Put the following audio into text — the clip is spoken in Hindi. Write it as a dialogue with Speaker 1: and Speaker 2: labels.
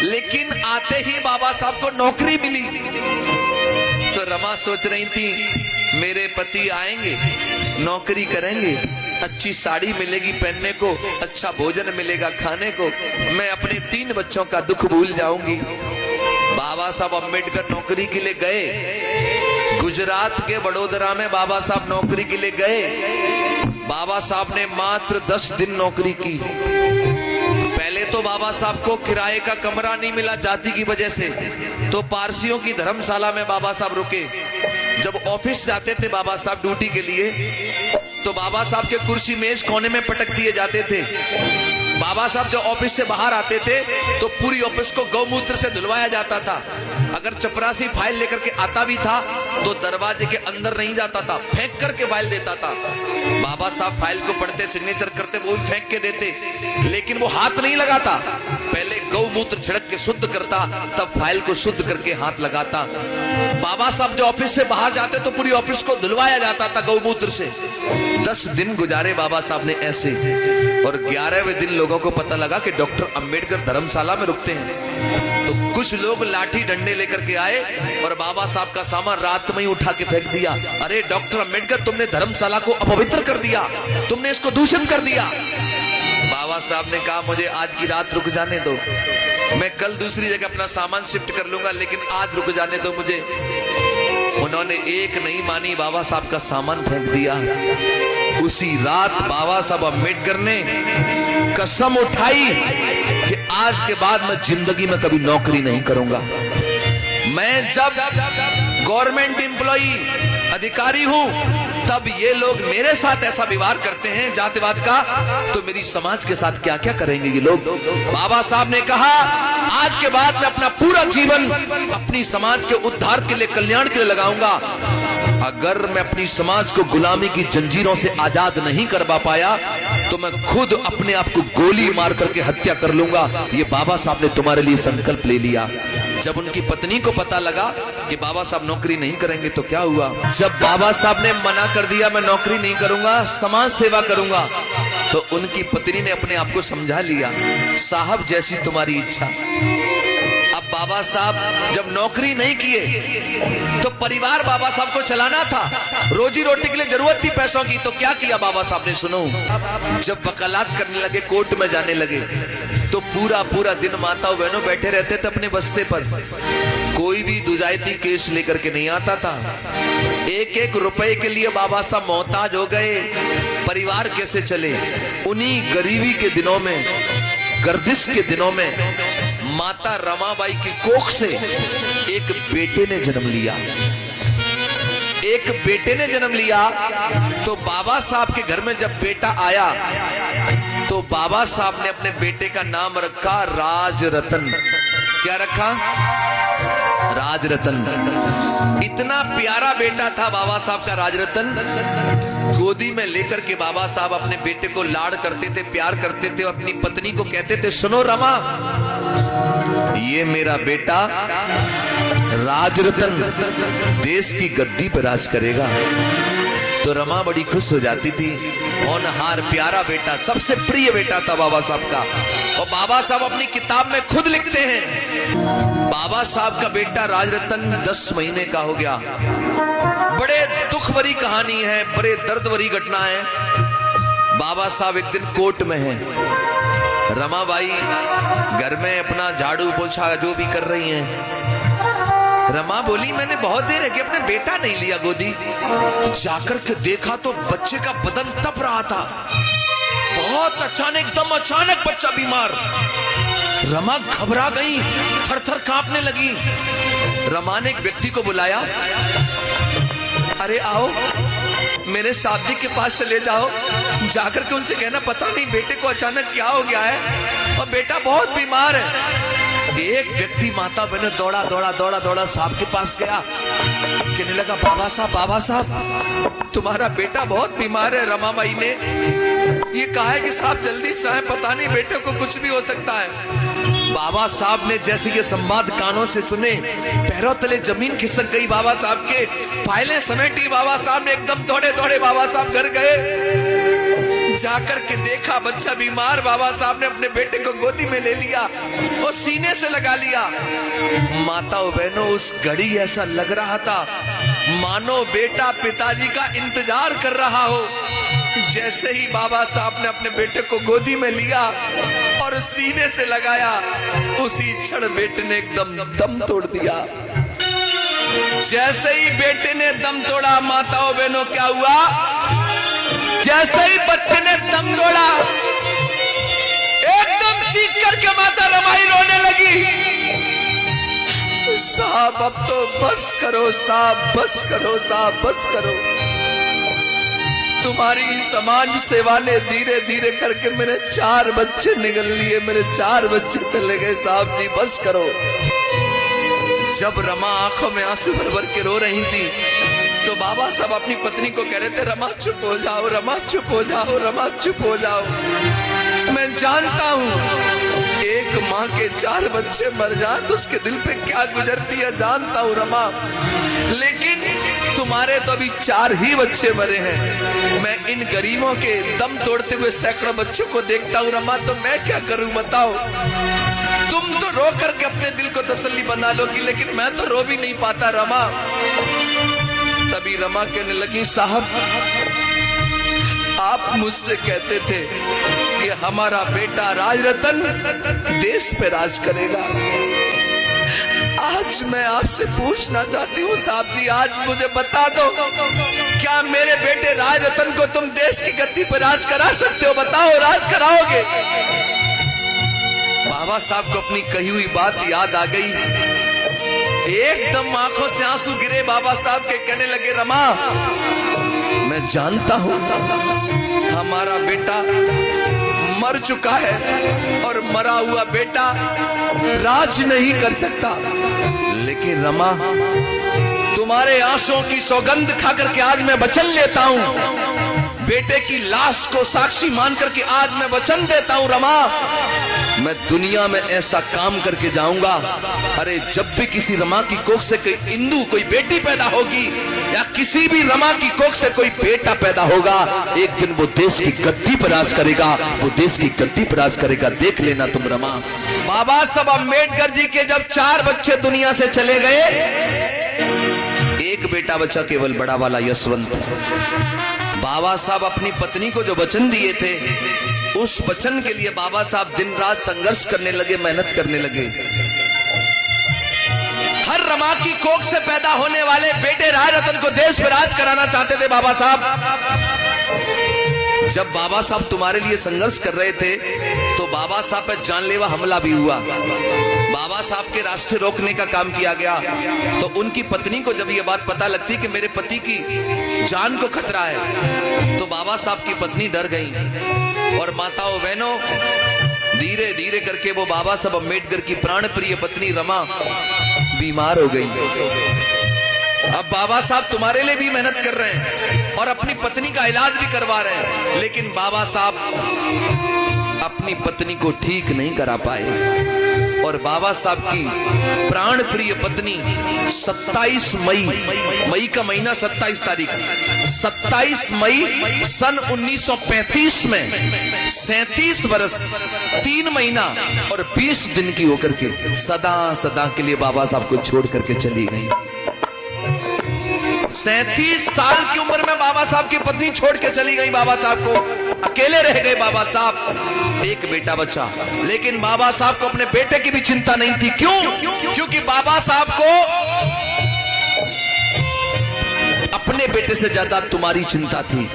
Speaker 1: लेकिन आते ही बाबा साहब को नौकरी मिली। तो रमा सोच रही थी मेरे पति आएंगे, नौकरी करेंगे, अच्छी साड़ी मिलेगी पहनने को, अच्छा भोजन मिलेगा खाने को, मैं अपने 3 बच्चों का दुख भूल जाऊंगी। बाबा साहब अम्बेडकर नौकरी के लिए गए। गुजरात के वडोदरा में बाबा साहब नौकरी के लिए गए। बाबा साहब ने मात्र 10 दिन नौकरी की। पहले तो बाबा साहब को किराए का कमरा नहीं मिला जाति की वजह से, तो पारसियों की धर्मशाला में बाबा साहब रुके। जब ऑफिस जाते थे बाबा साहब ड्यूटी के लिए, तो बाबा साहब के कुर्सी मेज कोने में पटक दिए जाते थे। बाबा साहब जब ऑफिस से बाहर आते थे तो पूरी ऑफिस को गौमूत्र से धुलवाया जाता था। अगर चपरासी फाइल लेकर के आता भी था तो दरवाजे के अंदर नहीं जाता था, फेंक करके फाइल देता था। बाबा साहब फाइल को पढ़ते, सिग्नेचर करते, वो भी फेंक के देते, लेकिन वो हाथ नहीं लगाता। पहले गौमूत्र छिड़क के शुद्ध करता, तब फाइल को शुद्ध करके हाथ लगाता। बाबा साहब जो ऑफिस से बाहर जाते तो पूरी ऑफिस को धुलवाया जाता था गौमूत्र से। 10 दिन गुजारे बाबा साहब ने ऐसे, और 11वें दिन लोगों को पता लगा कि डॉक्टर अंबेडकर धर्मशाला में रुकते हैं। तो कुछ लोग लाठी डंडे लेकर के आए और बाबा साहब का सामान रात में ही उठा के फेंक दिया। अरे डॉक्टर अंबेडकर, तुमने धर्मशाला को अपवित्र कर दिया, तुमने इसको दूषित कर दिया। बाबा साहब ने कहा मुझे आज की रात रुक जाने दो, मैं कल दूसरी जगह अपना सामान शिफ्ट कर लूंगा, लेकिन आज रुक जाने दो मुझे। उन्होंने एक नहीं मानी, बाबा साहब का सामान फेंक दिया। उसी रात बाबा साहब अम्बेडकर ने कसम उठाई कि आज के बाद मैं जिंदगी में कभी नौकरी नहीं करूंगा। मैं जब गवर्नमेंट एम्प्लॉई अधिकारी हूं, तब ये लोग मेरे साथ ऐसा व्यवहार करते हैं जातिवाद का, तो मेरी समाज के साथ क्या क्या करेंगे ये लोग। बाबा साहब ने कहा आज के बाद मैं अपना पूरा जीवन अपनी समाज के उद्धार के लिए, कल्याण के लिए लगाऊंगा। अगर मैं अपनी समाज को गुलामी की जंजीरों से आजाद नहीं करवा पाया तो मैं खुद अपने आप को गोली मार करके हत्या कर लूंगा। ये बाबा साहब ने तुम्हारे लिए संकल्प ले लिया। जब उनकी पत्नी को पता लगा कि बाबा साहब नौकरी नहीं करेंगे तो क्या हुआ, जब बाबा साहब ने मना कर दिया मैं नौकरी नहीं करूंगा, समाज सेवा करूंगा, तो उनकी पत्नी ने अपने आप को समझा लिया, साहब जैसी तुम्हारी इच्छा। अब बाबा साहब जब नौकरी नहीं किए तो परिवार बाबा साहब को चलाना था, रोजी रोटी के लिए जरूरत थी पैसों की। तो क्या किया बाबा साहब ने, सुनो, जब वकालत करने लगे, कोर्ट में जाने लगे, तो पूरा दिन माताओं बहनों बैठे रहते थे अपने बस्ते पर। कोई भी दुजायती केस लेकर के नहीं आता था। 1-1 रुपए के लिए बाबा साहब मोहताज हो गए। परिवार कैसे चले? उन्हीं गरीबी के दिनों में, गर्दिश के दिनों में माता रमाबाई की कोख से एक बेटे ने जन्म लिया। एक बेटे ने जन्म लिया। तो बाबा साहब के घर में जब बेटा आया तो बाबा साहब ने अपने बेटे का नाम रखा राजरतन। क्या रखा? राजरतन। इतना प्यारा बेटा था बाबा साहब का राजरतन। गोदी में लेकर के बाबा साहब अपने बेटे को लाड़ करते थे, प्यार करते थे। अपनी पत्नी को कहते थे, सुनो रमा, ये मेरा बेटा राजरतन देश की गद्दी पर राज करेगा। तो रमा बड़ी खुश हो जाती थी। होनहार प्यारा बेटा, सबसे प्रिय बेटा था बाबा साहब का। और बाबा साहब अपनी किताब में खुद लिखते हैं, बाबा साहब का बेटा राजरतन 10 महीने का हो गया। बड़े दुख भरी कहानी है, बड़े दर्द भरी घटना है। बाबा साहब एक दिन कोर्ट में हैं। रमाबाई घर में अपना झाड़ू पोछा जो भी कर रही हैं। रमा बोली, मैंने बहुत देर है कि अपने बेटा नहीं लिया गोदी। जाकर के देखा तो बच्चे का बदन तप रहा था। बहुत अचानक, एकदम अचानक बच्चा बीमार। रमा घबरा गई, थर-थर कांपने लगी। रमा ने एक व्यक्ति को बुलाया, अरे आओ मेरे साहब जी के पास चले जाओ, जाकर के उनसे कहना पता नहीं बेटे को अचानक क्या हो गया है और बेटा बहुत बीमार है। एक व्यक्ति माता बहने दौड़ा साहब के पास गया, कहने लगा, बाबा साहब तुम्हारा बेटा बहुत बीमार है। रमाबाई ने ये कहा है कि साहब जल्दी से आए, पता नहीं बेटे को कुछ भी हो सकता है। बाबा साहब ने जैसे ये संवाद कानों से सुने, पैरों तले जमीन खिसक गई बाबा साहब के। फाइलें समेटी बाबा साहब ने, एकदम दौड़े बाबा साहब घर गए। जाकर के देखा बच्चा बीमार, बाबा साहब ने अपने बेटे को गोदी में ले लिया और सीने से लगा लिया। माताओं बहनों, उस घड़ी ऐसा लग रहा था मानो बेटा पिताजी का इंतजार कर रहा हो। जैसे ही बाबा साहब ने अपने बेटे को गोदी में लिया और सीने से लगाया, उसी क्षण बेटे ने एकदम दम तोड़ दिया। जैसे ही बेटे ने दम तोड़ा, माताओं बहनों क्या हुआ, जैसे ही बच्चे ने दम तोड़ा, एकदम चीख करके माता रमाई रोने लगी। साहब अब तो बस करो साहब, बस करो साहब, बस करो। तुम्हारी समाज सेवा ने धीरे धीरे करके मेरे 4 बच्चे निगल लिए, मेरे 4 बच्चे चले गए साहब जी, बस करो। जब रमा आंखों में आंसू भर भर के रो रही थी तो बाबा साहब अपनी पत्नी को कह रहे थे, रमा चुप हो जाओ, रमा चुप हो जाओ, रमा चुप हो जाओ। मैं जानता हूं एक माँ के 4 बच्चे मर जाए तो उसके दिल पे क्या गुजरती है, जानता हूं रमा, लेकिन तुम्हारे तो अभी 4 ही बच्चे मरे हैं। मैं इन गरीबों के दम तोड़ते हुए सैकड़ों बच्चों को देखता हूं रमा, तो मैं क्या करूं बताओ। तुम तो रो करके अपने दिल को तसल्ली बना लोगी, लेकिन मैं तो रो भी नहीं पाता रमा। तभी रमा कहने लगी, साहब आप मुझसे कहते थे कि हमारा बेटा राजरतन देश पे राज करेगा। आज मैं आपसे पूछना चाहती हूँ साहब जी, आज मुझे बता दो, क्या मेरे बेटे राजरतन को तुम देश की गद्दी पर राज करा सकते हो? बताओ, राज कराओगे? बाबा साहब को अपनी कही हुई बात याद आ गई। एकदम आंखों से आंसू गिरे बाबा साहब के, कहने लगे, रमा मैं जानता हूं हमारा बेटा मर चुका है और मरा हुआ बेटा राज नहीं कर सकता, लेकिन रमा तुम्हारे आंसुओं की सौगंध खा करके आज मैं वचन लेता हूं, बेटे की लाश को साक्षी मान करके आज मैं वचन देता हूं रमा, मैं दुनिया में ऐसा काम करके जाऊंगा। अरे जब भी किसी रमा की कोख से कोई इंदु, कोई बेटी पैदा होगी, या किसी भी रमा की कोख से कोई बेटा पैदा होगा, एक दिन वो देश की गद्दी पर राज करेगा, वो देश की गद्दी पर राज करेगा, देख लेना तुम रमा। बाबा साहब अम्बेडकर जी के जब 4 बच्चे दुनिया से चले गए, एक बेटा बचा केवल, बड़ा वाला यशवंत। बाबा साहब अपनी पत्नी को जो वचन दिए थे, उस वचन के लिए बाबा साहब दिन रात संघर्ष करने लगे, मेहनत करने लगे। हर रमा की कोख से पैदा होने वाले बेटे राजरतन को देश पे राज कराना चाहते थे बाबा साहब। जब बाबा साहब तुम्हारे लिए संघर्ष कर रहे थे तो बाबा साहब पर जानलेवा हमला भी हुआ। बाबा साहब के रास्ते रोकने का काम किया गया। तो उनकी पत्नी को जब ये बात पता लगती कि मेरे पति की जान को खतरा है, तो बाबा साहब की पत्नी डर गई। और माताओं बहनों, धीरे धीरे करके वो बाबा साहब अम्बेडकर की प्राण प्रिय पत्नी रमा बीमार हो गई। अब बाबा साहब तुम्हारे लिए भी मेहनत कर रहे हैं और अपनी पत्नी का इलाज भी करवा रहे हैं, लेकिन बाबा साहब अपनी पत्नी को ठीक नहीं करा पाए। और बाबा साहब की प्राण प्रिय पत्नी 27 मई का महीना 27 तारीख, 27 मई सन 1935 में 37 वर्ष 3 महीना और 20 दिन की होकर के सदा सदा के लिए बाबा साहब को छोड़ करके चली गई। 37 साल की उम्र में बाबा साहब की पत्नी छोड़ के चली गई। बाबा साहब को अकेले रह गए बाबा साहब। एक बेटा बचा, लेकिन बाबा साहब को अपने बेटे की भी चिंता नहीं थी। क्यों? क्योंकि बाबा साहब को अपने बेटे से ज्यादा तुम्हारी चिंता थी।